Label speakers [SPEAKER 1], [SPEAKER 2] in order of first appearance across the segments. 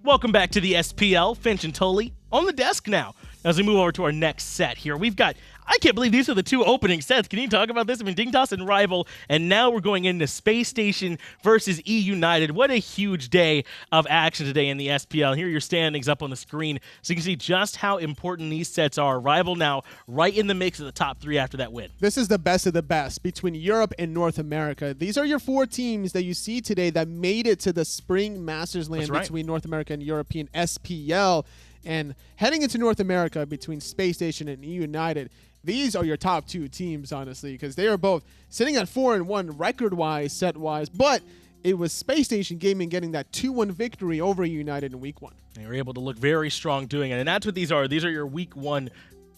[SPEAKER 1] Welcome back to the SPL. Finch and Tully on the desk now. As we move over to our next set here, we've got, I can't believe these are the two opening sets. Can you talk about this? I mean, Dignitas and Rival, and now we're going into Space Station versus eUnited. What a huge day of action today in the SPL. Here are your standings up on the screen, so you can see just how important these sets are. Rival now right in the mix of the top three after that win.
[SPEAKER 2] This is the best of the best between Europe and North America. These are your four teams that you see today that made it to the Spring Masters land between North America and European SPL. And heading into North America between Space Station and eUnited, these are your top two teams, honestly, because they are both sitting at 4-1 record-wise, set-wise, but it was Space Station Gaming getting that 2-1 victory over eUnited in Week 1.
[SPEAKER 1] They were able to look very strong doing it, and that's what these are. These are your Week 1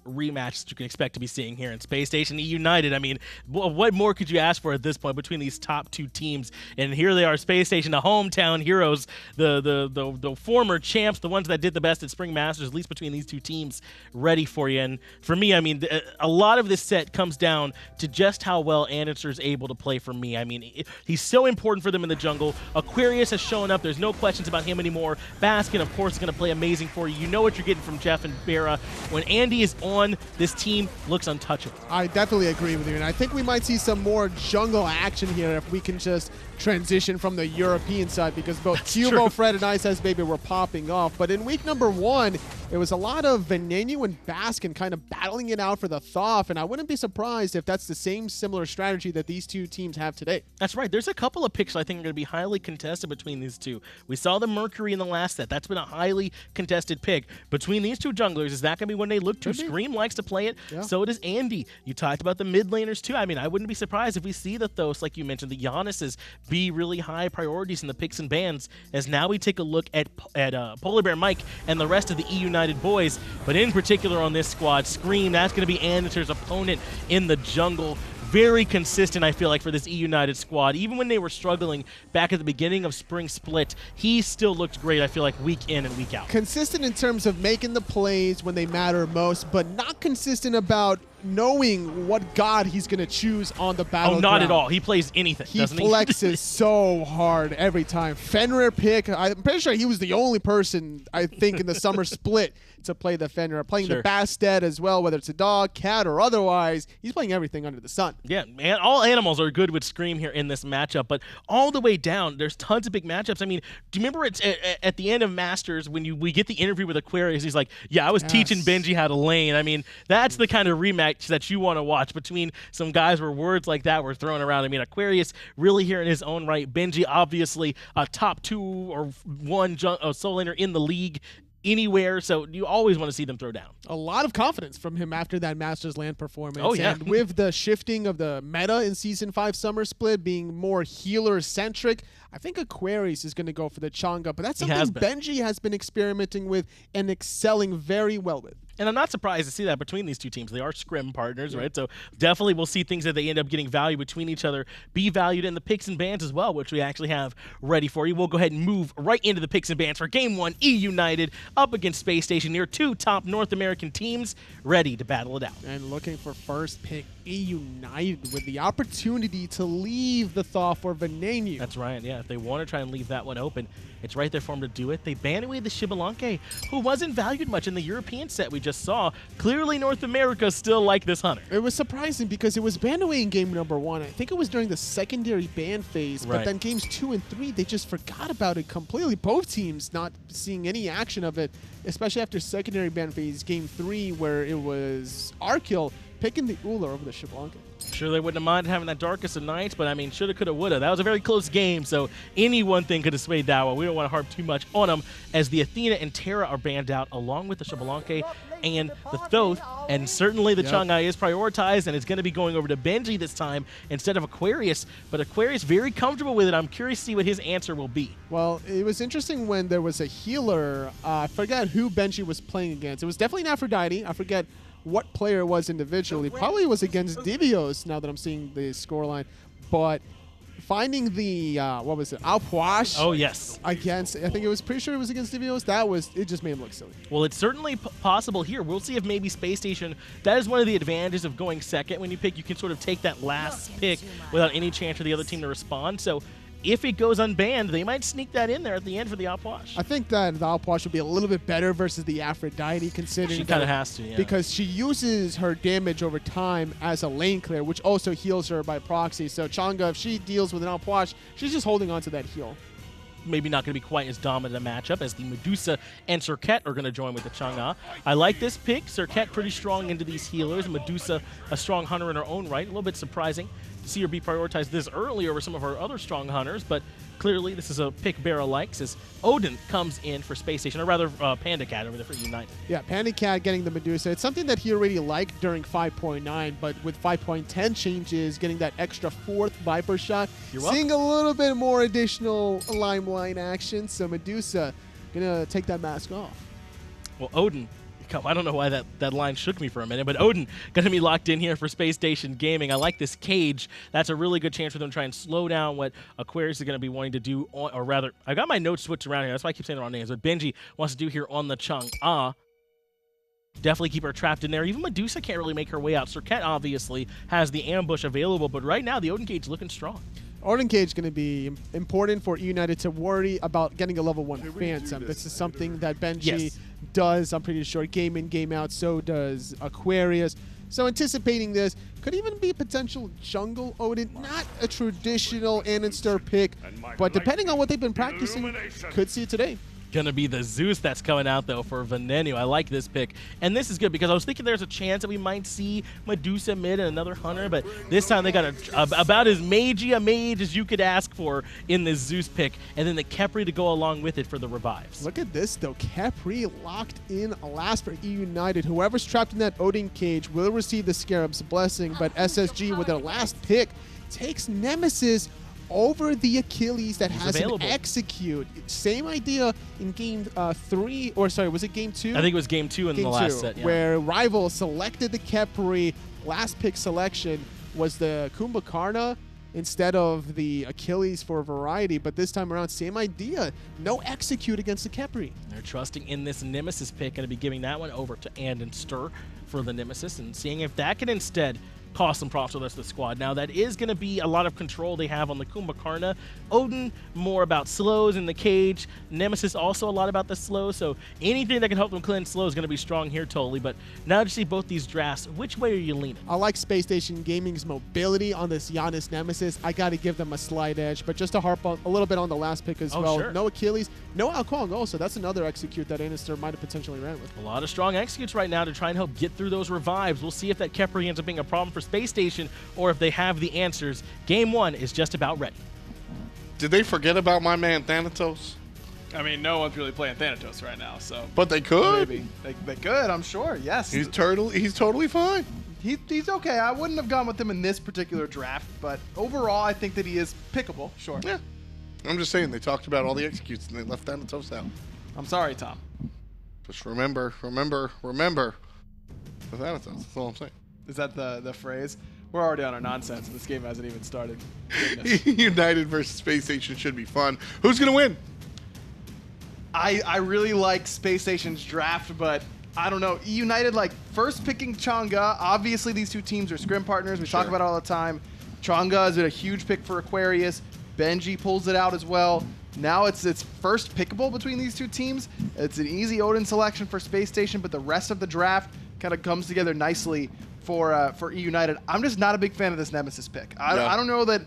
[SPEAKER 1] rematch that you can expect to be seeing here in Space Station eUnited. I mean, what more could you ask for at this point between these top two teams? And here they are, Space Station, the hometown heroes, the former champs, the ones that did the best at Spring Masters, at least between these two teams, ready for you. And for me, I mean, a lot of this set comes down to just how well andinster is able to play for me. I mean, he's so important for them in the jungle. Aquarius has shown up. There's no questions about him anymore. Baskin, of course, is going to play amazing for you. You know what you're getting from Jeff and BaRRa. When Andy is on, this team looks untouchable.
[SPEAKER 2] I definitely agree with you, and I think we might see some more jungle action here if we can just transition from the European side, because both Cubo, Fred, and Ice Baby were popping off. But in week number 1, it was a lot of Venenu and Baskin kind of battling it out for the Thoth, and I wouldn't be surprised if that's the same similar strategy that these two teams have today.
[SPEAKER 1] That's right. There's a couple of picks I think are going to be highly contested between these two. We saw the Mercury in the last set. That's been a highly contested pick. Between these two junglers, is that going to be when they look to? Scream likes to play it. Yeah. So does Andy. You talked about the mid laners too. I mean, I wouldn't be surprised if we see the Thos, like you mentioned, the Januses, be really high priorities in the picks and bans, as now we take a look at PolarBearMike and the rest of the eUnited boys. But in particular on this squad, Scream, that's going to be andinster's opponent in the jungle. Very consistent, I feel like, for this eUnited squad. Even when they were struggling back at the beginning of Spring Split, he still looked great, I feel like, week in and week out.
[SPEAKER 2] Consistent in terms of making the plays when they matter most, but not consistent about knowing what god he's going to choose on the battleground.
[SPEAKER 1] Oh, not at all. He plays anything, doesn't he?
[SPEAKER 2] He flexes so hard every time. Fenrir pick, I'm pretty sure he was the only person, I think, in the summer split to play the Fenrir. Playing the Bastet as well, whether it's a dog, cat, or otherwise. He's playing everything under the sun.
[SPEAKER 1] Yeah, man, all animals are good with Scream here in this matchup, but all the way down, there's tons of big matchups. I mean, do you remember it's at the end of Masters when we get the interview with Aquarius, he's like, yeah, I was teaching Benji how to lane. I mean, that's the kind of rematch that you want to watch between some guys where words like that were thrown around. I mean, Aquarius really here in his own right. Benji, obviously, a top 2 or 1 soul laner in the league anywhere, so you always want to see them throw down.
[SPEAKER 2] A lot of confidence from him after that Masters Land performance.
[SPEAKER 1] Oh, yeah.
[SPEAKER 2] And with the shifting of the meta in Season 5 Summer Split being more healer-centric, I think Aquarius is going to go for the Chang'e, but that's something Benji has been experimenting with and excelling very well with.
[SPEAKER 1] And I'm not surprised to see that between these two teams. They are scrim partners, right? So definitely we'll see things that they end up getting value between each other be valued in the picks and bans as well, which we actually have ready for you. We'll go ahead and move right into the picks and bans for Game 1, eUnited up against Space Station. Near 2 top North American teams ready to battle it out.
[SPEAKER 2] And looking for first pick, eUnited with the opportunity to leave the Thoth for Venenu.
[SPEAKER 1] That's right, yeah. If they want to try and leave that one open, it's right there for them to do it. They banned away the Xbalanque, who wasn't valued much in the European set we just saw. Clearly North America still like this hunter.
[SPEAKER 2] It was surprising because it was banned away in game number 1. I think it was during the secondary ban phase, but then games 2 and 3, they just forgot about it completely. Both teams not seeing any action of it, especially after secondary ban phase, game 3, where it was Arkill picking the Uller over the Xbalanque.
[SPEAKER 1] Sure, they wouldn't have minded having that Darkest of Nights, but I mean, shoulda, coulda, woulda. That was a very close game, so any one thing could have swayed that one. We don't want to harp too much on them, as the Athena and Terra are banned out, along with the Xbalanque and the Thoth, and certainly the Chang'e is prioritized, and it's going to be going over to Benji this time instead of Aquarius, but Aquarius very comfortable with it. I'm curious to see what his answer will be.
[SPEAKER 2] Well, it was interesting when there was a healer. I forgot who Benji was playing against. It was definitely an Aphrodite. I forget what player it was individually. Probably was against Divios, now that I'm seeing the scoreline. But finding the, what was it, Alpuash.
[SPEAKER 1] Oh, yes.
[SPEAKER 2] Against, I think it was pretty sure it was against Divios. It just made him look silly.
[SPEAKER 1] Well, it's certainly possible here. We'll see if maybe Space Station, that is one of the advantages of going second when you pick. You can sort of take that last pick without any chance for the other team to respond. So if it goes unbanned, they might sneak that in there at the end for the Outwash.
[SPEAKER 2] I think that the Outwash would be a little bit better versus the Aphrodite, considering
[SPEAKER 1] she kind of has to, yeah.
[SPEAKER 2] Because she uses her damage over time as a lane clear, which also heals her by proxy. So Chang'e, if she deals with an Outwash, she's just holding on to that heal.
[SPEAKER 1] Maybe not going to be quite as dominant a matchup as the Medusa and Serqet are going to join with the Chang'e. I like this pick. Serqet pretty strong into these healers. Medusa, a strong hunter in her own right. A little bit surprising to see her be prioritized this early over some of her other strong hunters, but clearly this is a pick BaRRa likes as Odin comes in for Spacestation, or rather PandaCat over there for eUnited.
[SPEAKER 2] Yeah, PandaCat getting the Medusa. It's something that he already liked during 5.9, but with 5.10 changes, getting that extra 4th Viper shot, seeing a little bit more additional limelight action. So Medusa gonna take that mask off.
[SPEAKER 1] Well, Odin, I don't know why that line shook me for a minute, but Odin going to be locked in here for Spacestation Gaming. I like this cage. That's a really good chance for them to try and slow down what Aquarius is going to be wanting to do, or rather, I got my notes switched around here. That's why I keep saying the wrong names. What Benji wants to do here on the Chang'e. Definitely keep her trapped in there. Even Medusa can't really make her way out. Serqet obviously has the ambush available, but right now the Odin cage is looking strong.
[SPEAKER 2] Odin cage is going to be important for eUnited to worry about getting a level 1 Phantom. This is something that Benji does, I'm pretty sure, game in, game out. So does Aquarius. So anticipating this, could even be a potential jungle Odin. Not a traditional andinster pick, but depending on what they've been practicing, could see it today.
[SPEAKER 1] Going to be the Zeus that's coming out, though, for Venenu. I like this pick. And this is good because I was thinking there's a chance that we might see Medusa mid and another hunter, but this time they got about as magey a mage as you could ask for in this Zeus pick, and then the Khepri to go along with it for the revives.
[SPEAKER 2] Look at this, though. Khepri locked in last for eUnited. Whoever's trapped in that Odin cage will receive the Scarab's blessing, but SSG with their last pick takes Nemesis over the Achilles that has an execute. Same idea in game 3, or sorry, was it game 2?
[SPEAKER 1] I think it was game 2 in the last set, yeah.
[SPEAKER 2] Where Rival selected the Khepri. Last pick selection was the Kumbhakarna instead of the Achilles for variety, but this time around, same idea. No execute against the Khepri.
[SPEAKER 1] They're trusting in this Nemesis pick, going to be giving that one over to andinster for the Nemesis and seeing if that can instead cost some props to the rest of the squad. Now, that is going to be a lot of control they have on the Kumbhakarna. Odin, more about slows in the cage. Nemesis, also a lot about the slows. So anything that can help them cleanse slow is going to be strong here, totally. But now to see both these drafts, which way are you leaning?
[SPEAKER 2] I like Spacestation Gaming's mobility on this Janus Nemesis. I got to give them a slight edge. But just to harp on a little bit on the last pick as well.
[SPEAKER 1] Sure.
[SPEAKER 2] No Achilles, no Alkong also. That's another execute that andinster might have potentially ran with.
[SPEAKER 1] A lot of strong executes right now to try and help get through those revives. We'll see if that Khepri ends up being a problem for Spacestation or if they have the answers. Game 1 is just about ready.
[SPEAKER 3] Did they forget about my man Thanatos?
[SPEAKER 4] I mean, no one's really playing Thanatos right now, so.
[SPEAKER 3] But they could.
[SPEAKER 4] Maybe. They could, I'm sure, yes.
[SPEAKER 3] He's totally fine.
[SPEAKER 4] He's okay. I wouldn't have gone with him in this particular draft, but overall, I think that he is pickable, sure.
[SPEAKER 3] Yeah. I'm just saying, they talked about all the executes and they left Thanatos out.
[SPEAKER 4] I'm sorry, Tom.
[SPEAKER 3] Just remember the Thanatos. That's all I'm saying.
[SPEAKER 4] Is that the phrase? We're already on our nonsense, and this game hasn't even started.
[SPEAKER 3] United versus Spacestation should be fun. Who's going to win?
[SPEAKER 4] I really like Spacestation's draft, but I don't know. United, like, first picking Chang'e. Obviously, these two teams are scrim partners. We talk about it all the time. Chang'e has been a huge pick for Aquarius. Benji pulls it out as well. Now it's first pickable between these two teams. It's an easy Odin selection for Spacestation, but the rest of the draft kind of comes together nicely for eUnited. I'm just not a big fan of this Nemesis pick. I don't know that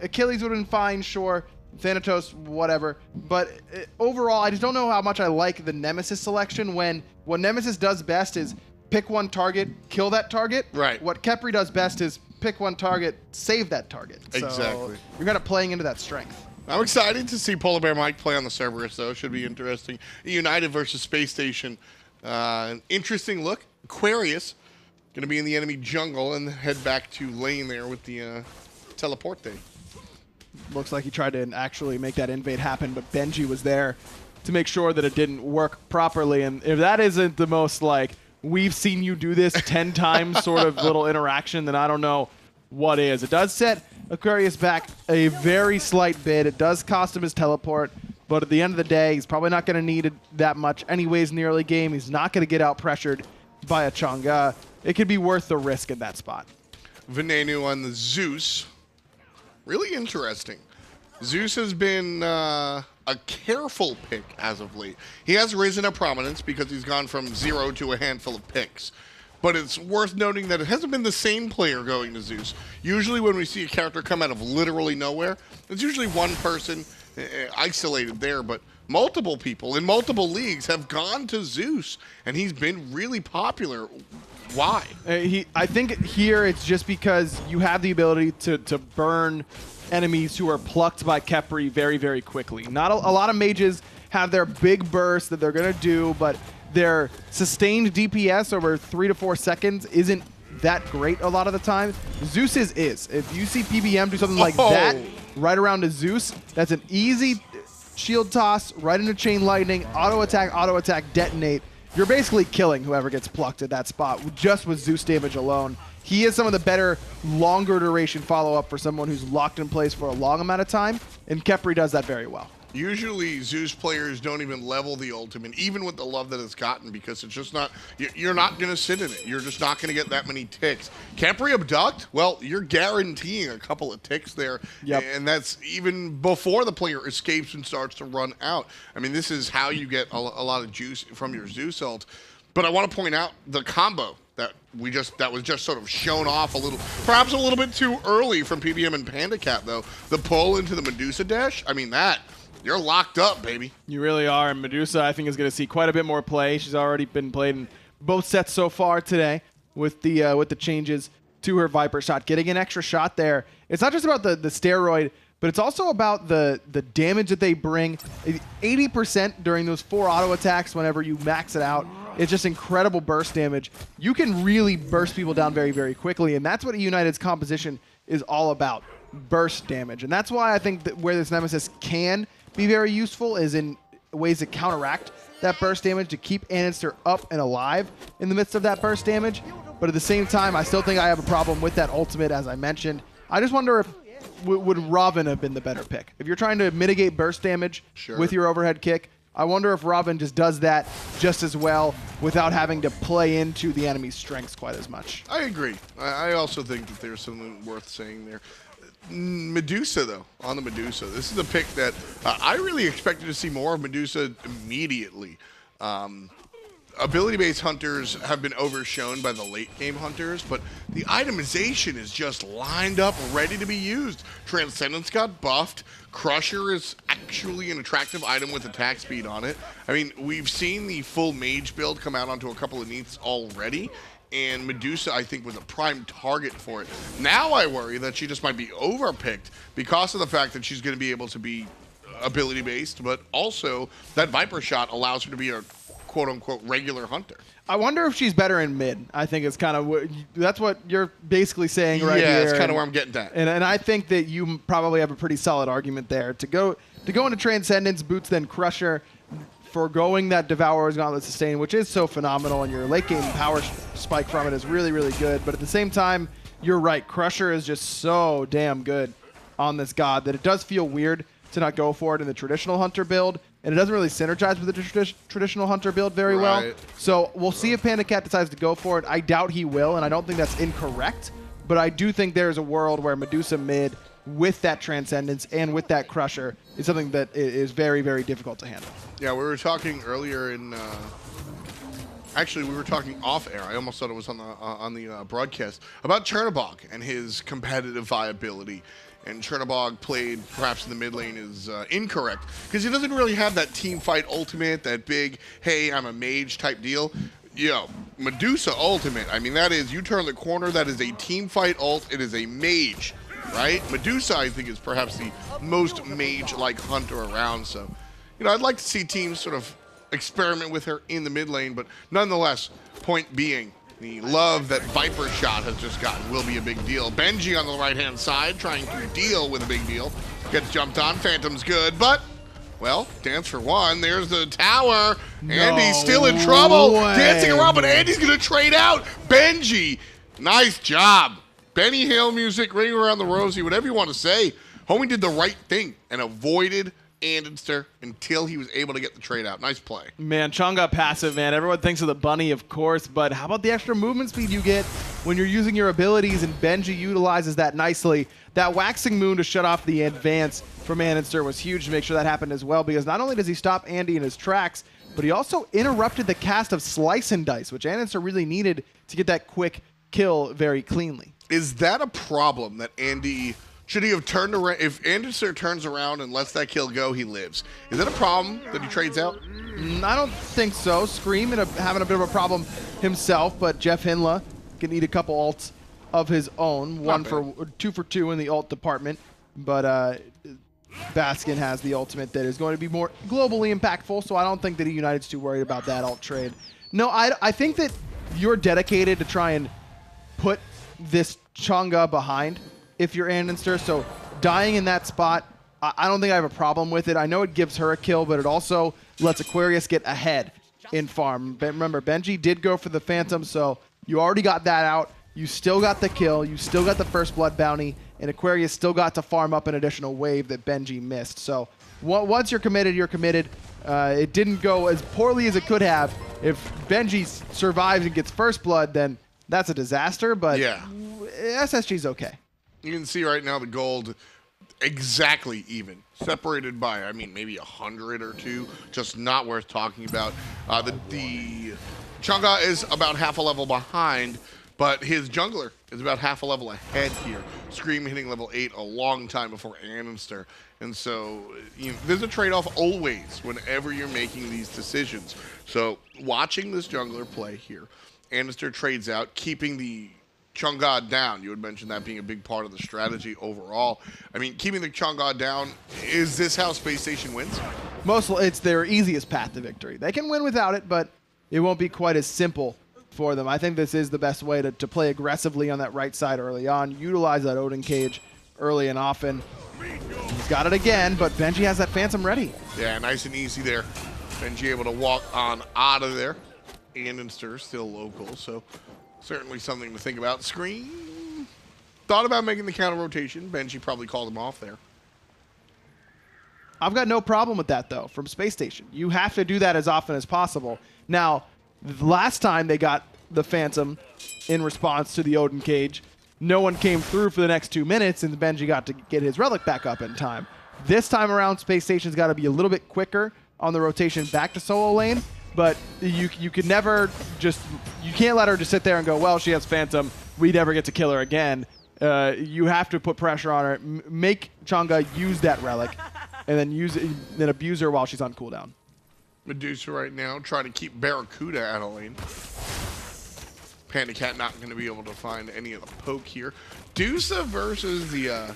[SPEAKER 4] Achilles would have been fine, sure. Thanatos, whatever. But overall, I just don't know how much I like the Nemesis selection when what Nemesis does best is pick one target, kill that target.
[SPEAKER 3] Right.
[SPEAKER 4] What Khepri does best is pick one target, save that target. So
[SPEAKER 3] exactly.
[SPEAKER 4] You're kind of playing into that strength.
[SPEAKER 3] I'm excited to see PolarBearMike play on the Cerberus, though. Should be interesting. United versus Spacestation. An interesting look. Aquarius going to be in the enemy jungle and head back to lane there with the teleport thing.
[SPEAKER 4] Looks like he tried to actually make that invade happen, but Benji was there to make sure that it didn't work properly. And if that isn't the most, like, we've seen you do this 10 times sort of little interaction, then I don't know what is. It does set Aquarius back a very slight bit. It does cost him his teleport, but at the end of the day, he's probably not going to need it that much anyways in the early game. He's not going to get out-pressured by a Chang'e. It could be worth the risk in that spot.
[SPEAKER 3] Venenu on the Zeus. Really interesting. Zeus has been a careful pick as of late. He has risen to prominence because he's gone from 0 to a handful of picks. But it's worth noting that it hasn't been the same player going to Zeus. Usually when we see a character come out of literally nowhere, it's usually one person isolated there, but multiple people in multiple leagues have gone to Zeus, and he's been really popular. Why?
[SPEAKER 4] I think here it's just because you have the ability to burn enemies who are plucked by Khepri very, very quickly. Not a lot of mages have their big burst that they're going to do, but their sustained DPS over 3 to 4 seconds isn't that great a lot of the time. Zeus's is. If you see PBM do something like that right around a Zeus, that's an easy shield toss, right into chain lightning, auto attack, detonate. You're basically killing whoever gets plucked at that spot just with Zeus damage alone. He is some of the better, longer duration follow-up for someone who's locked in place for a long amount of time, and Khepri does that very well.
[SPEAKER 3] Usually Zeus players don't even level the ultimate, even with the love that it's gotten, because it's just not, you're not going to sit in it. You're just not going to get that many ticks. Khepri abduct? Well, you're guaranteeing a couple of ticks there, and that's even before the player escapes and starts to run out. I mean, this is how you get a lot of juice from your Zeus ult. But I want to point out the combo that was just sort of shown off a little, perhaps a little bit too early from PBM and PandaCat, though. The pull into the Medusa dash, I mean, you're locked up, baby.
[SPEAKER 4] You really are, and Medusa, I think, is going to see quite a bit more play. She's already been played in both sets so far today with the changes to her Viper shot. Getting an extra shot there. It's not just about the steroid, but it's also about the damage that they bring. 80% during those 4 auto attacks whenever you max it out. It's just incredible burst damage. You can really burst people down very, very quickly, and that's what eUnited's composition is all about, burst damage. And that's why I think that where this Nemesis can be very useful is in ways to counteract that burst damage, to keep andinster up and alive in the midst of that burst damage. But at the same time, I still think I have a problem with that ultimate, as I mentioned. I just wonder if would Robin have been the better pick? If you're trying to mitigate burst damage with your overhead kick, I wonder if Robin just does that just as well without having to play into the enemy's strengths quite as much.
[SPEAKER 3] I agree. I also think that there's something worth saying there. Medusa, though, on the Medusa, this is a pick that I really expected to see more of Medusa immediately. Ability-based hunters have been overshown by the late-game hunters, but the itemization is just lined up, ready to be used. Transcendence got buffed. Crusher is actually an attractive item with attack speed on it. I mean, we've seen the full mage build come out onto a couple of neaths already, and Medusa, I think, was a prime target for it. Now I worry that she just might be overpicked because of the fact that she's going to be able to be ability-based, but also that Viper shot allows her to be a quote-unquote regular hunter.
[SPEAKER 4] I wonder if she's better in mid. I think it's kind of that's what you're basically saying right here.
[SPEAKER 3] Yeah, it's kind of where I'm getting at.
[SPEAKER 4] And I think that you probably have a pretty solid argument there. To go into Transcendence, boots then Crusher, foregoing that Devourer's Gauntlet sustain, which is so phenomenal, and your late game power spike from it is really, really good. But at the same time, you're right. Crusher is just so damn good on this god that it does feel weird to not go for it in the traditional hunter build, and it doesn't really synergize with the traditional hunter build very well. So we'll see if PandaCat decides to go for it. I doubt he will, and I don't think that's incorrect, but I do think there's a world where Medusa mid with that Transcendence and with that Crusher is something that is very, very difficult to handle.
[SPEAKER 3] Yeah, we were talking earlier in... Actually, we were talking off air. I almost thought it was on the broadcast about Chernobog and his competitive viability. And Chernobog played perhaps in the mid lane is incorrect because he doesn't really have that team fight ultimate, that big, hey, I'm a mage type deal. Yo, Medusa ultimate. I mean, that is, you turn the corner, that is a team fight ult. It is a mage, right? Medusa, I think, is perhaps the most mage-like hunter around. So, you know, I'd like to see teams sort of experiment with her in the mid lane, but nonetheless, point being, the love that Viper shot has just gotten will be a big deal. Benji on the right-hand side trying to deal with a big deal. Gets jumped on. Phantom's good, but, well, dance for one. There's the tower. No Andy's still in trouble.
[SPEAKER 2] Way.
[SPEAKER 3] Dancing around, but Andy's going to trade out. Benji, nice job. Benny Hill music, ring around the rosy, whatever you want to say. Homie did the right thing and avoided andinster until he was able to get the trade out. Nice play.
[SPEAKER 4] Man, Chang'e passive, man. Everyone thinks of the bunny, of course, but how about the extra movement speed you get when you're using your abilities, and Benji utilizes that nicely. That waxing moon to shut off the advance from andinster was huge to make sure that happened as well, because not only does he stop Andy in his tracks, but he also interrupted the cast of Slice and Dice, which andinster really needed to get that quick kill very cleanly.
[SPEAKER 3] Is that a problem that Andy... Should he have turned around? If andinster turns around and lets that kill go, he lives. Is that a problem that he trades out?
[SPEAKER 4] I don't think so. Scream having a bit of a problem himself, but JeffHindla can need a couple ults of his own. 2 for 2 in the ult department, but Baskin has the ultimate that is going to be more globally impactful, so I don't think that eUnited's too worried about that ult trade. No, I think that you're dedicated to try and put this Chang'e behind if you're andinster, so dying in that spot, I don't think I have a problem with it. I know it gives her a kill, but it also lets Aquarius get ahead in farm. Remember, Benji did go for the Phantom, so you already got that out. You still got the kill. You still got the first blood bounty, and Aquarius still got to farm up an additional wave that Benji missed. So once you're committed, you're committed. It didn't go as poorly as it could have. If Benji survives and gets first blood, then that's a disaster, but
[SPEAKER 3] yeah.
[SPEAKER 4] SSG's okay.
[SPEAKER 3] You can see right now the gold exactly even, separated by, I mean, maybe 100 or 2, just not worth talking about. The Chang'e is about half a level behind, but his jungler is about half a level ahead here. Scream hitting level 8 a long time before andinster. And so there's a trade-off always whenever you're making these decisions. So watching this jungler play here, andinster trades out, keeping the Chang'e down. You had mentioned that being a big part of the strategy overall. I mean, keeping the Chang'e down, is this how Spacestation wins?
[SPEAKER 4] Mostly, it's their easiest path to victory. They can win without it, but it won't be quite as simple for them. I think this is the best way to play aggressively on that right side early on. Utilize that Odin cage early and often. He's got it again, but Benji has that Phantom ready.
[SPEAKER 3] Yeah, nice and easy there. Benji able to walk on out of there. andinster still local, so certainly something to think about. Scream thought about making the counter rotation. Benji probably called him off there.
[SPEAKER 4] I've got no problem with that, though, from Spacestation. You have to do that as often as possible. Now, last time they got the Phantom in response to the Odin cage, no one came through for the next 2 minutes, and Benji got to get his relic back up in time. This time around, Spacestation's got to be a little bit quicker on the rotation back to solo lane, but you could never just, you can't let her just sit there and go, well, she has Phantom, we never get to kill her again. You have to put pressure on her, make Chang'e use that relic, and then abuse her while she's on cooldown.
[SPEAKER 3] Medusa right now trying to keep BaRRaCCuDDa out of lane. PandaCat not going to be able to find any of the poke here. Medusa versus the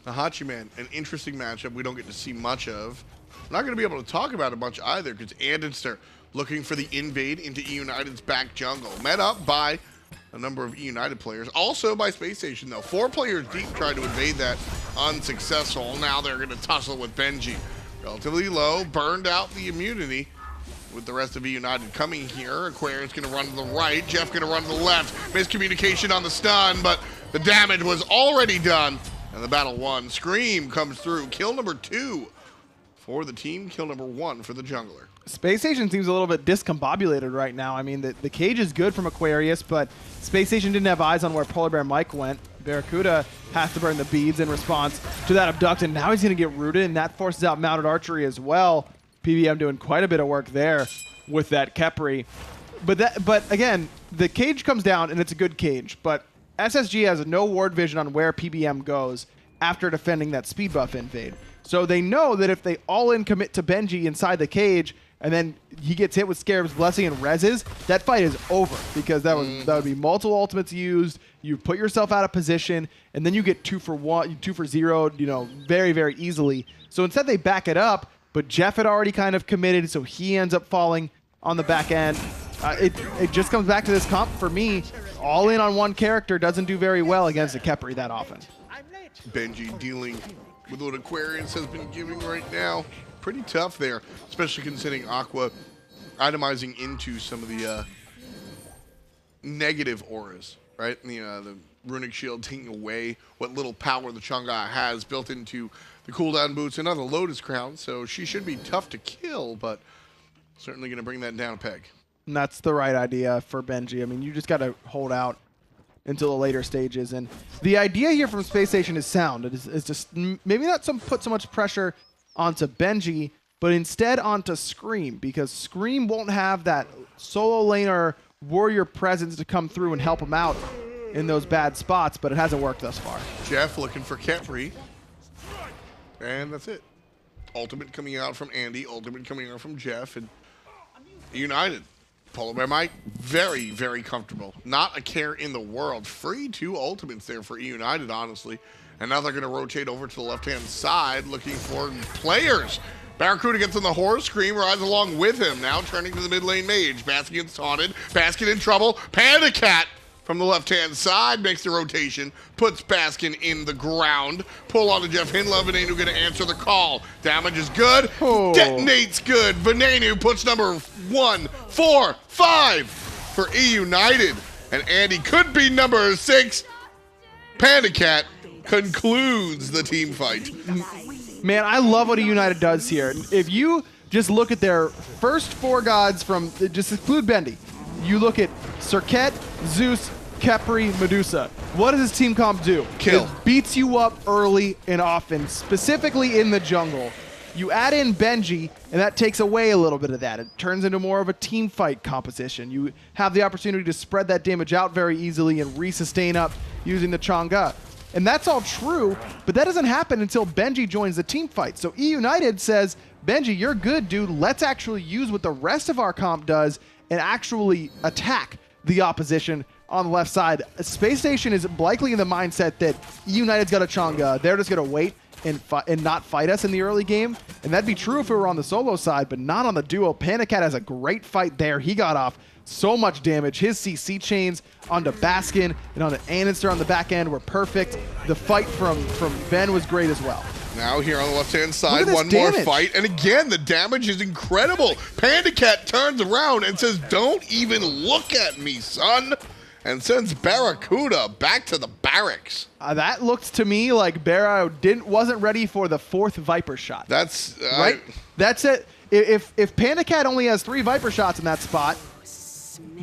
[SPEAKER 3] Hachiman, an interesting matchup we don't get to see much of. I'm not going to be able to talk about it much either because andinster looking for the invade into eUnited's back jungle. Met up by a number of eUnited players. Also by Spacestation, though. 4 players deep tried to invade that. Unsuccessful. Now they're going to tussle with Benji. Relatively low. Burned out the immunity with the rest of eUnited coming here. Aquarius going to run to the right. Jeff going to run to the left. Miscommunication on the stun, but the damage was already done. And the battle won. Scream comes through. Kill number 2 for the team. Kill number 1 for the jungler.
[SPEAKER 4] Spacestation seems a little bit discombobulated right now. I mean, the cage is good from Aquarius, but Spacestation didn't have eyes on where PolarBearMike went. BaRRaCCuDDa has to burn the beads in response to that abduct, and now he's going to get rooted, and that forces out mounted archery as well. PBM doing quite a bit of work there with that Khepri. But again, the cage comes down, and it's a good cage, but SSG has no ward vision on where PBM goes after defending that speed buff invade. So they know that if they all-in commit to Benji inside the cage, and then he gets hit with Scarab's Blessing and reses, that fight is over because that would be multiple ultimates used. You put yourself out of position, and then you get 2 for 0, very, very easily. So instead they back it up, but Jeff had already kind of committed, so he ends up falling on the back end. It just comes back to this comp for me. All in on one character doesn't do very well against a Khepri that often.
[SPEAKER 3] Benji dealing with what Aquarius has been giving right now. Pretty tough there, especially considering Aqua itemizing into some of the negative auras, right? The runic shield taking away what little power the Chang'e has built into the cooldown boots and other Lotus Crown, so she should be tough to kill, but certainly going to bring that down a peg.
[SPEAKER 4] And that's the right idea for Benji. I mean, you just got to hold out until the later stages. And the idea here from Spacestation is sound. It is just maybe not put so much pressure onto Benji, but instead onto Scream, because Scream won't have that solo laner warrior presence to come through and help him out in those bad spots, but it hasn't worked thus far.
[SPEAKER 3] Jeff looking for Khepri. And that's it. Ultimate coming out from Andy, ultimate coming out from Jeff, and eUnited. PolarBearMike, very, very comfortable. Not a care in the world. Free 2 ultimates there for eUnited, honestly. And now they're going to rotate over to the left-hand side, looking for players. BaRRaCCuDDa gets on the horse, Scream rides along with him. Now turning to the mid lane mage. Baskin's taunted, Baskin in trouble. PandaCat from the left-hand side makes the rotation, puts Baskin in the ground. Pull on to JeffHindla. Venenu going to answer the call. Damage is good. Oh. Detonates good. Venenu puts number 1, 4, 5 for eUnited. And Andy could be number 6. PandaCat concludes the team fight.
[SPEAKER 4] Man, I love what eUnited does here. If you just look at their first 4 gods from, just exclude Benji, you look at Serqet, Zeus, Khepri, Medusa. What does this team comp do?
[SPEAKER 3] Kill.
[SPEAKER 4] It beats you up early and often, specifically in the jungle. You add in Benji, and that takes away a little bit of that. It turns into more of a team fight composition. You have the opportunity to spread that damage out very easily and re-sustain up using the Chang'e. And that's all true, but that doesn't happen until Benji joins the team fight. So eUnited says, Benji, you're good, dude. Let's actually use what the rest of our comp does and actually attack the opposition on the left side. Spacestation is likely in the mindset that eUnited's got a Chang'e. They're just going to wait and not fight us in the early game. And that'd be true if we were on the solo side, but not on the duo. PandaCat has a great fight there. He got off so much damage. His CC chains onto Baskin and onto andinster on the back end were perfect. The fight from Ben was great as well.
[SPEAKER 3] Now here on the left-hand side, one more fight. And again, the damage is incredible. PandaCat turns around and says, don't even look at me, son. And sends BaRRaCCuDDa back to the barracks.
[SPEAKER 4] That looked to me like wasn't ready for the 4th Viper shot.
[SPEAKER 3] That's
[SPEAKER 4] right. That's it. If PandaCat only has 3 Viper shots in that spot,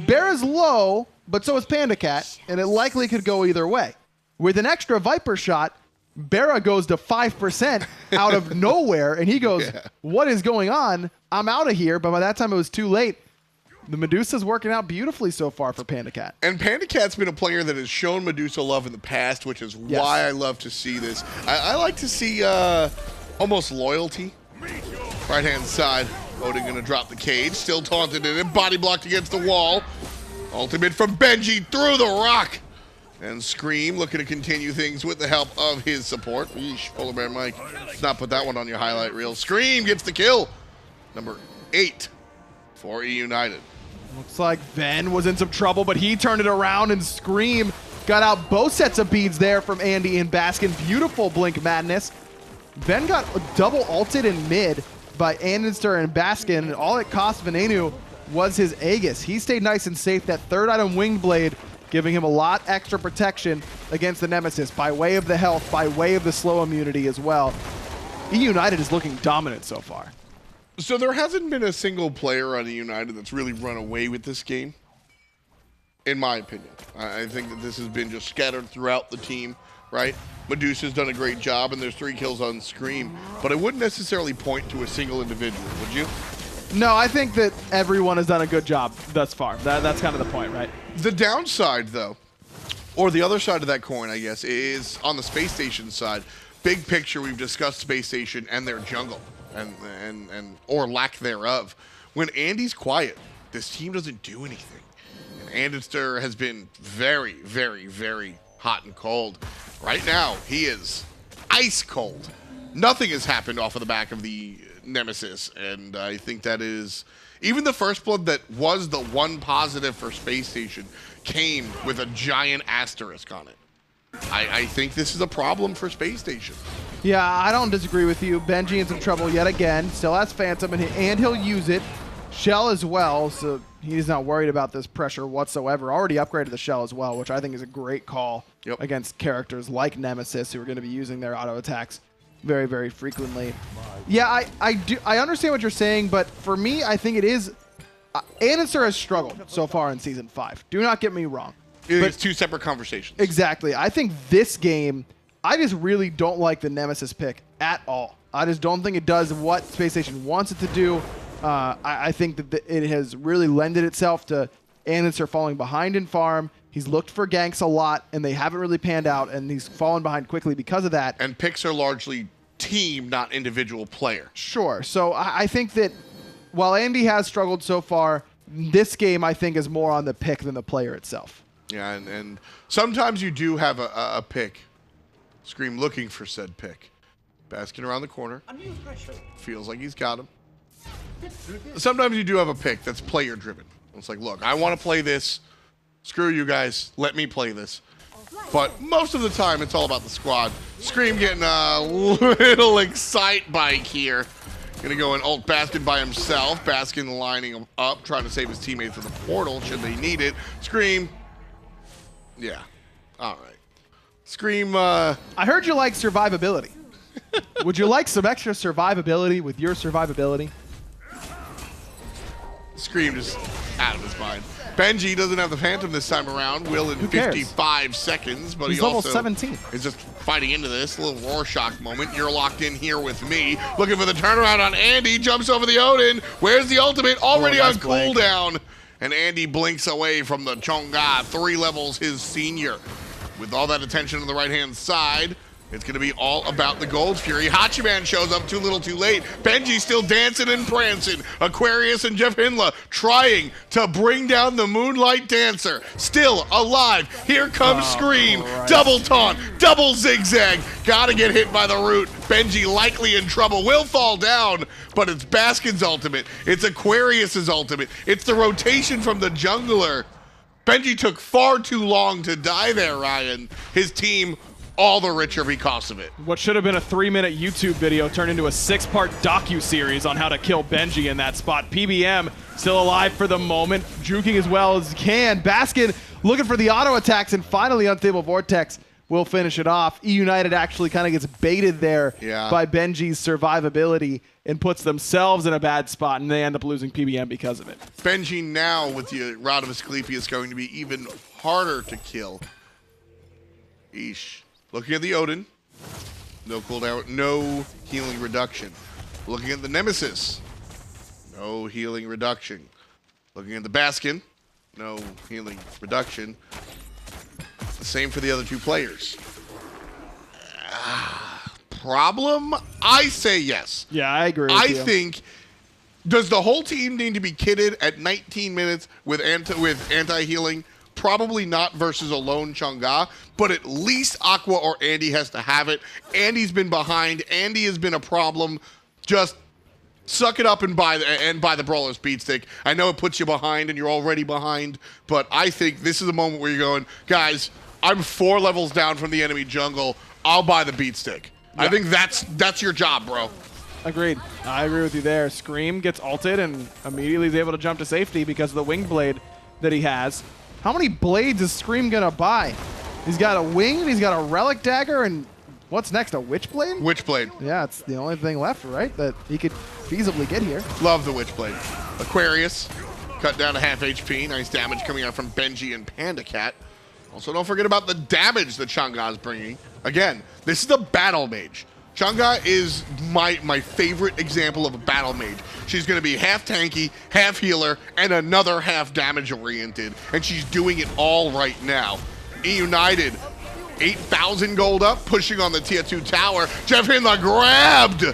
[SPEAKER 4] BaRRa's low, but so is PandaCat, and it likely could go either way. With an extra Viper shot, BaRRa goes to 5% out of nowhere, and he goes, what is going on? I'm out of here, but by that time it was too late. The Medusa's working out beautifully so far for PandaCat.
[SPEAKER 3] And PandaCat's been a player that has shown Medusa love in the past, which is why I love to see this. I like to see almost loyalty. Right-hand side, Odin going to drop the cage. Still taunted in it, body blocked against the wall. Ultimate from Benji through the rock. And Scream looking to continue things with the help of his support. Yeesh, PolarBearMike. Let's not put that one on your highlight reel. Scream gets the kill. Number 8 for eUnited.
[SPEAKER 4] Looks like Ven was in some trouble, but he turned it around, and Scream got out both sets of beads there from Andy and Baskin. Beautiful Blink Madness. Ven got double ulted in mid by andinster and Baskin, and all it cost Venenu was his Aegis. He stayed nice and safe. That 3rd item, Winged Blade, giving him a lot extra protection against the Nemesis by way of the health, by way of the slow immunity as well. eUnited is looking dominant so far.
[SPEAKER 3] So there hasn't been a single player on eUnited that's really run away with this game, in my opinion. I think that this has been just scattered throughout the team, right? Medusa's done a great job, and there's 3 kills on Scream, but I wouldn't necessarily point to a single individual, would you?
[SPEAKER 4] No, I think that everyone has done a good job thus far. That's kind of the point, right?
[SPEAKER 3] The downside, though, or the other side of that coin, I guess, is on the Spacestation side. Big picture, we've discussed Spacestation and their jungle. And or lack thereof. When Andy's quiet, this team doesn't do anything. And andinster has been very, very, very hot and cold. Right now, he is ice cold. Nothing has happened off of the back of the Nemesis, and I think that is even the first blood that was the one positive for Spacestation came with a giant asterisk on it. I think this is a problem for Spacestation.
[SPEAKER 4] Yeah, I don't disagree with you. Benji in some trouble yet again. Still has Phantom, and he'll use it. Shell as well, so he's not worried about this pressure whatsoever. Already upgraded the Shell as well, which I think is a great call against characters like Nemesis, who are going to be using their auto attacks very, very frequently. Yeah, I understand what you're saying, but for me, I think it is... andinster has struggled so far in Season 5. Do not get me wrong.
[SPEAKER 3] It's two separate conversations.
[SPEAKER 4] Exactly. I think this game, I just really don't like the Nemesis pick at all. I just don't think it does what Spacestation wants it to do. I think that it has really lended itself to andinster falling behind in farm. He's looked for ganks a lot, and they haven't really panned out, and he's fallen behind quickly because of that.
[SPEAKER 3] And picks are largely team, not individual player.
[SPEAKER 4] Sure. So I think that while Andy has struggled so far, this game I think is more on the pick than the player itself.
[SPEAKER 3] Yeah, and sometimes you do have a pick. Scream looking for said pick. Baskin around the corner. Feels like he's got him. Sometimes you do have a pick that's player driven. It's like, look, I want to play this. Screw you guys. Let me play this. But most of the time, it's all about the squad. Scream getting a little excite bike here. Gonna go and ult Baskin by himself. Baskin lining him up, trying to save his teammates with the portal should they need it. Scream. Yeah. All right. Scream.
[SPEAKER 4] I heard you like survivability. Would you like some extra survivability with your survivability?
[SPEAKER 3] Scream just out of his mind. Benji doesn't have the Phantom this time around. Will in 55 seconds, but
[SPEAKER 4] he's
[SPEAKER 3] he also
[SPEAKER 4] almost 17.
[SPEAKER 3] is just fighting into this. A little Rorschach moment. You're locked in here with me. Looking for the turnaround on Andy. Jumps over the Odin. Where's the ultimate? Already on cooldown. And Andy blinks away from the Chang'e. 3 levels his senior. With all that attention on the right-hand side, it's going to be all about the Gold Fury. Hachiman shows up too little too late. Benji still dancing and prancing. Aquarius and JeffHindla trying to bring down the Moonlight Dancer. Still alive. Here comes Scream. Right. Double taunt. Double zigzag. Gotta get hit by the root. Benji likely in trouble. Will fall down, but it's Baskin's ultimate. It's Aquarius's ultimate. It's the rotation from the jungler. Benji took far too long to die there, Ryan. His team all the richer because of it.
[SPEAKER 5] What should have been a 3-minute YouTube video turned into a 6-part docu-series on how to kill Benji in that spot. PBM still alive for the moment, juking as well as he can. Baskin looking for the auto attacks, and finally Unstable Vortex will finish it off. eUnited actually kind of gets baited there by Benji's survivability and puts themselves in a bad spot, and they end up losing PBM because of it.
[SPEAKER 3] Benji now with the Rod of Asclepius is going to be even harder to kill. Eesh. Looking at the Odin, no cooldown, no healing reduction. Looking at the Nemesis, no healing reduction. Looking at the Baskin, no healing reduction. The same for the other two players. Problem? I say yes.
[SPEAKER 4] Yeah, I agree with you.
[SPEAKER 3] I think, does the whole team need to be kitted at 19 minutes with anti-healing? Probably not versus a lone Chang'e, but at least Aqua or Andy has to have it. Andy's been behind. Andy has been a problem. Just suck it up and buy the Brawler's Beat Stick. I know it puts you behind and you're already behind, but I think this is a moment where you're going, guys, I'm 4 levels down from the enemy jungle. I'll buy the Beat Stick. Yeah. I think that's your job, bro.
[SPEAKER 5] Agreed. I agree with you there. Scream gets ulted and immediately is able to jump to safety because of the winged blade that he has.
[SPEAKER 4] How many blades is Scream gonna buy? He's got a wing, he's got a relic dagger, and what's next, a witchblade?
[SPEAKER 3] Witchblade.
[SPEAKER 4] Yeah, it's the only thing left, right, that he could feasibly get here.
[SPEAKER 3] Love the witchblade. Aquarius, cut down to half HP. Nice damage coming out from Benji and PandaCat. Also, don't forget about the damage that Chang'e is bringing. Again, this is a battle mage. Chang'e is my favorite example of a battle mage. She's going to be half tanky, half healer, and another half damage oriented, and she's doing it all right now. eUnited, 8,000 gold up, pushing on the tier 2 tower. JeffHindla grabbed,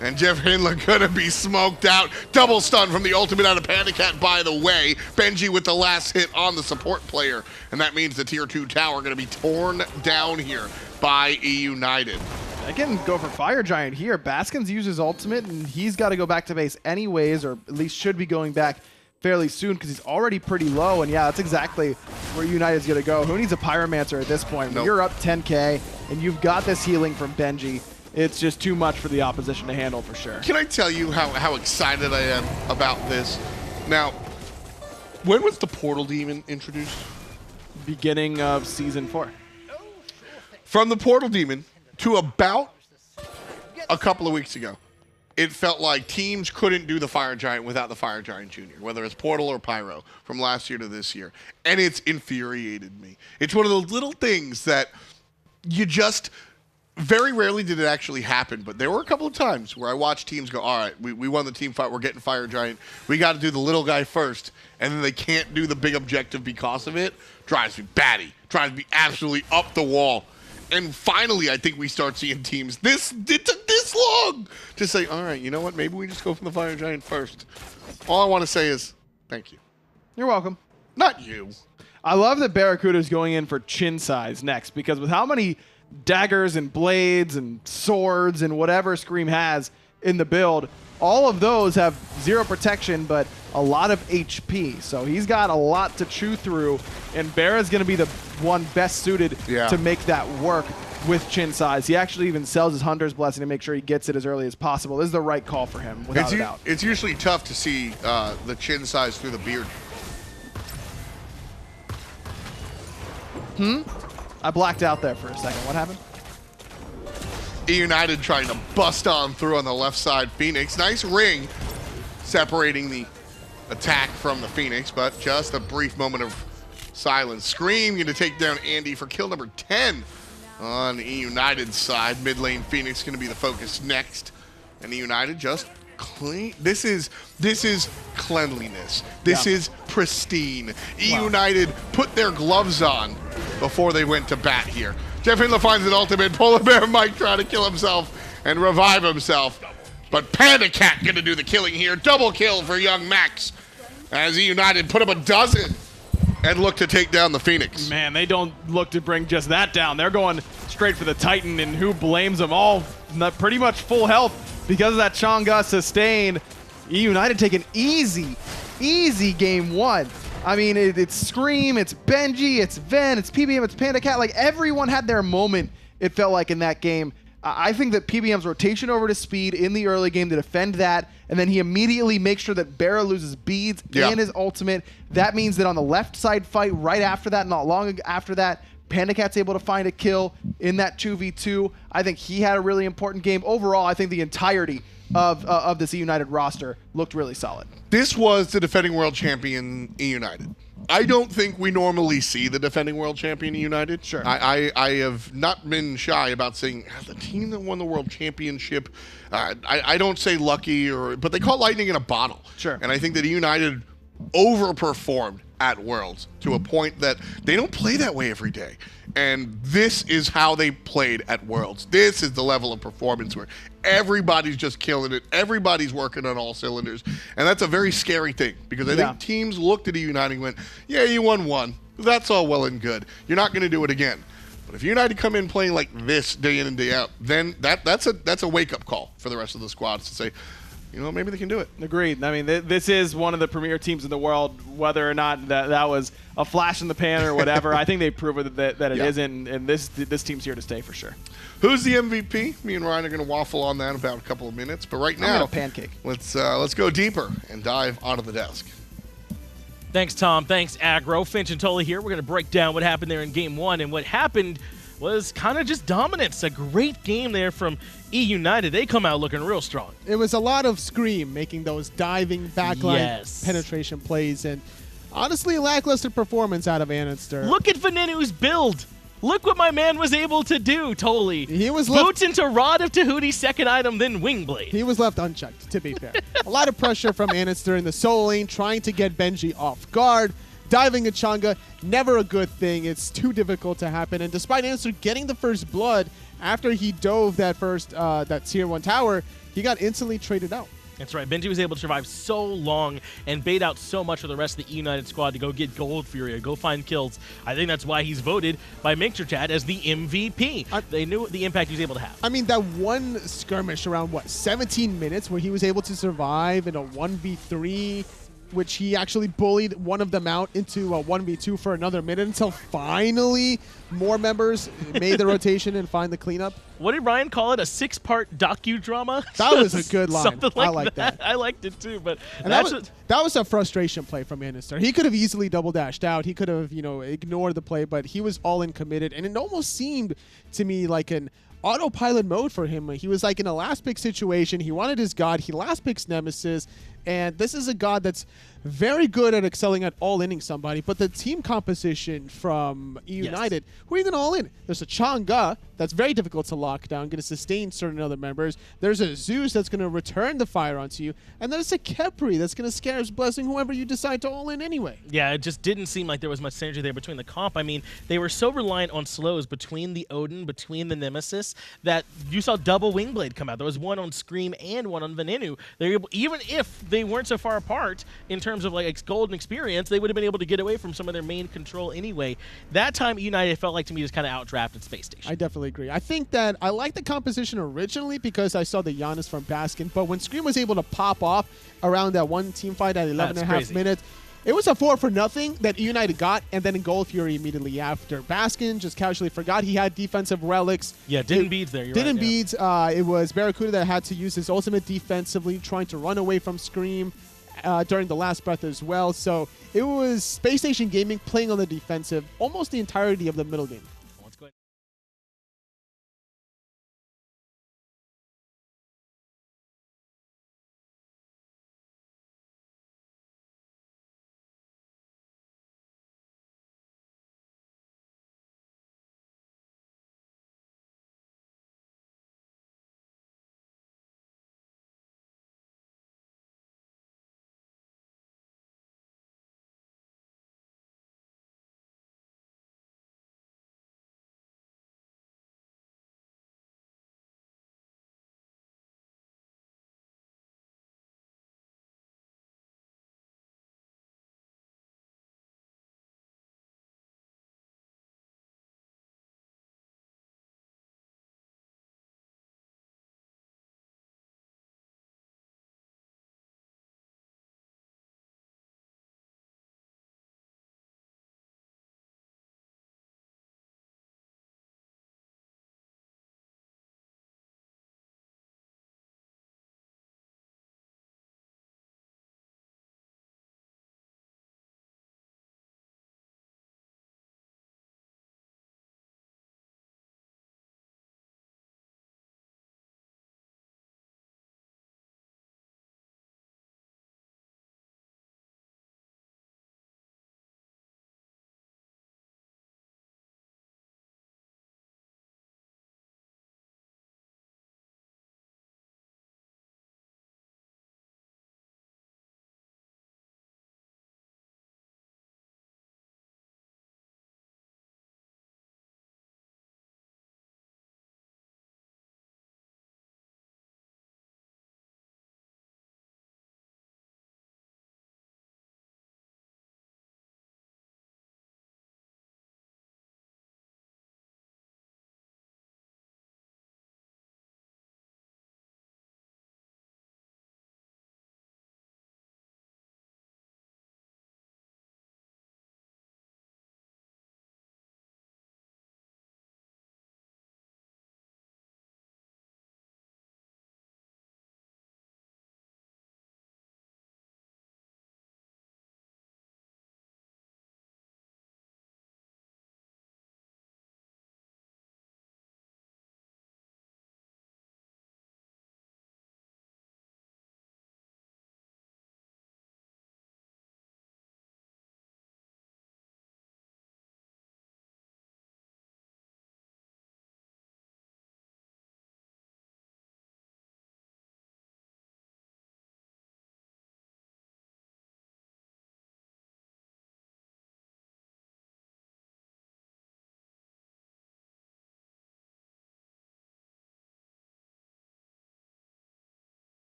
[SPEAKER 3] and JeffHindla gonna be smoked out. Double stun from the ultimate out of PandaCat, by the way. Benji with the last hit on the support player, and that means the tier 2 tower gonna be torn down here by eUnited.
[SPEAKER 4] I can go for Fire Giant here. Baskins uses ultimate, and he's got to go back to base anyways, or at least should be going back fairly soon because he's already pretty low. And yeah, that's exactly where United's going to go. Who needs a Pyromancer at this point? When you're up 10K and you've got this healing from Benji, it's just too much for the opposition to handle for sure.
[SPEAKER 3] Can I tell you how excited I am about this? Now, when was the Portal Demon introduced?
[SPEAKER 5] Beginning of Season 4.
[SPEAKER 3] From the Portal Demon to about a couple of weeks ago, it felt like teams couldn't do the Fire Giant without the Fire Giant Jr., whether it's Portal or Pyro, from last year to this year. And it's infuriated me. It's one of those little things that you just... Very rarely did it actually happen, but there were a couple of times where I watched teams go, all right, we won the team fight, we're getting Fire Giant, we got to do the little guy first, and then they can't do the big objective because of it. Drives me batty. Drives me absolutely up the wall. And finally, I think we start seeing teams, it took this long to say, all right, you know what, maybe we just go from the Fire Giant first. All I want to say is, thank you.
[SPEAKER 4] You're welcome.
[SPEAKER 3] Not you.
[SPEAKER 5] I love that BaRRaCCuDDa is going in for chin size next, because with how many daggers and blades and swords and whatever Scream has in the build, all of those have 0 protection but a lot of HP. So he's got a lot to chew through, and BaRRa's going to be the one best suited to make that work with chin size. He actually even sells his Hunter's Blessing to make sure he gets it as early as possible. This is the right call for him, without a doubt.
[SPEAKER 3] It's usually tough to see the chin size through the beard.
[SPEAKER 5] I blacked out there for a second. What happened?
[SPEAKER 3] eUnited trying to bust on through on the left side. Phoenix, nice ring separating the attack from the Phoenix, but just a brief moment of silence. Screammmmm going to take down Andy for kill number 10 on eUnited's side. Mid lane Phoenix going to be the focus next, and eUnited just clean. This is cleanliness. This is pristine. eUnited put their gloves on before they went to bat here. JeffHindla finds an ultimate. PolarBearMike trying to kill himself and revive himself. But PandaCat going to do the killing here. Double kill for young Max as eUnited put up a dozen and look to take down the Phoenix.
[SPEAKER 5] Man, they don't look to bring just that down. They're going straight for the Titan, and who blames them all? Pretty much full health because of that Chang'e sustain. eUnited taking easy game 1. I mean, it's Screammmmm, it's Benji, it's Ven, it's PBM, it's PandaCat. Like, everyone had their moment, it felt like, in that game. I think that PBM's rotation over to speed in the early game to defend that, and then he immediately makes sure that BaRRa loses beads and his ultimate. That means that on the left side fight right after that, not long after that, PandaCat's able to find a kill in that 2v2. I think he had a really important game. Overall, I think the entirety of this eUnited roster looked really solid.
[SPEAKER 3] This was the defending world champion eUnited. I don't think we normally see the defending world champion eUnited.
[SPEAKER 5] Sure.
[SPEAKER 3] I have not been shy about saying the team that won the world championship. I don't say lucky, but they caught lightning in a bottle.
[SPEAKER 5] Sure.
[SPEAKER 3] And I think that eUnited overperformed at Worlds to a point that they don't play that way every day. And this is how they played at Worlds. This is the level of performance where everybody's just killing it. Everybody's working on all cylinders. And that's a very scary thing because I think teams looked at eUnited and went, yeah, you won one. That's all well and good. You're not going to do it again. But if United come in playing like this day in and day out, then that's a wake-up call for the rest of the squads to say, you know, maybe they can do it.
[SPEAKER 5] Agreed. I mean, this is one of the premier teams in the world, whether or not that was a flash in the pan or whatever. I think they've proven that it isn't, and this team's here to stay for sure.
[SPEAKER 3] Who's the MVP? Me and Ryan are going to waffle on that in about a couple of minutes. But right now,
[SPEAKER 5] pancake.
[SPEAKER 3] Let's go deeper and dive onto the desk.
[SPEAKER 1] Thanks, Tom. Thanks, Aggro. Finch and Tola here. We're going to break down what happened there in Game 1. And what happened was kind of just dominance. A great game there from eUnited. They come out looking real strong.
[SPEAKER 2] It was a lot of Screammmmm making those diving backline penetration plays. And honestly, a lackluster performance out of andinster.
[SPEAKER 1] Look at Venenu's build. Look what my man was able to do, Toli.
[SPEAKER 2] He was
[SPEAKER 1] Boots into Rod of Tahuti's second item, then Wingblade.
[SPEAKER 2] He was left unchecked, to be fair. A lot of pressure from andinster in the solo lane, trying to get Benji off guard. Diving at Chang'e, never a good thing. It's too difficult to happen. And despite andinster getting the first blood, after he dove that first, that tier 1 tower, he got instantly traded out.
[SPEAKER 1] That's right. Benji was able to survive so long and bait out so much for the rest of the eUnited squad to go get Gold Fury, go find kills. I think that's why he's voted by Mixer Chat as the MVP. They knew the impact he was able to have.
[SPEAKER 2] I mean, that one skirmish around, 17 minutes where he was able to survive in a 1v3, which he actually bullied one of them out into a 1v2 for another minute until finally more members made the rotation and find the cleanup.
[SPEAKER 1] What did Ryan call it? A 6-part docudrama?
[SPEAKER 2] That was a good line.
[SPEAKER 1] Something like
[SPEAKER 2] I like that.
[SPEAKER 1] I liked it too. But
[SPEAKER 2] and that was a frustration play from andinster. He could have easily double dashed out. He could have, ignored the play, but he was all in committed. And it almost seemed to me like an autopilot mode for him. He was like in a last pick situation. He wanted his god. He last picks Nemesis. And this is a god that's very good at excelling at all-inning somebody. But the team composition from eUnited, who are you going to all-in? There's a Chang'e that's very difficult to lock down, going to sustain certain other members. There's a Zeus that's going to return the fire onto you. And there's a Khepri that's going to Scarab's Blessing whoever you decide to all-in anyway.
[SPEAKER 1] Yeah, it just didn't seem like there was much synergy there between the comp. I mean, they were so reliant on slows between the Odin, between the Nemesis, that you saw double Wingblade come out. There was one on Scream and one on Venenu. They were able, even if they weren't so far apart in terms of like gold and experience, they would have been able to get away from some of their main control anyway. That time, United felt like to me just kind of outdrafted Space Station.
[SPEAKER 2] I definitely agree. I think that I liked the composition originally because I saw the Janus from Baskin, but when Scream was able to pop off around that one team fight at 11.5 minutes, it was a 4-for-0 that United got, and then in Gold Fury immediately after. Baskin just casually forgot he had defensive relics.
[SPEAKER 1] Yeah, didn't beads there.
[SPEAKER 3] It
[SPEAKER 2] was BaRRaCCuDDa that had to use his ultimate defensively, trying to run away from Scream during the last breath as well. So it was Space Station Gaming playing on the defensive almost the entirety of the middle game.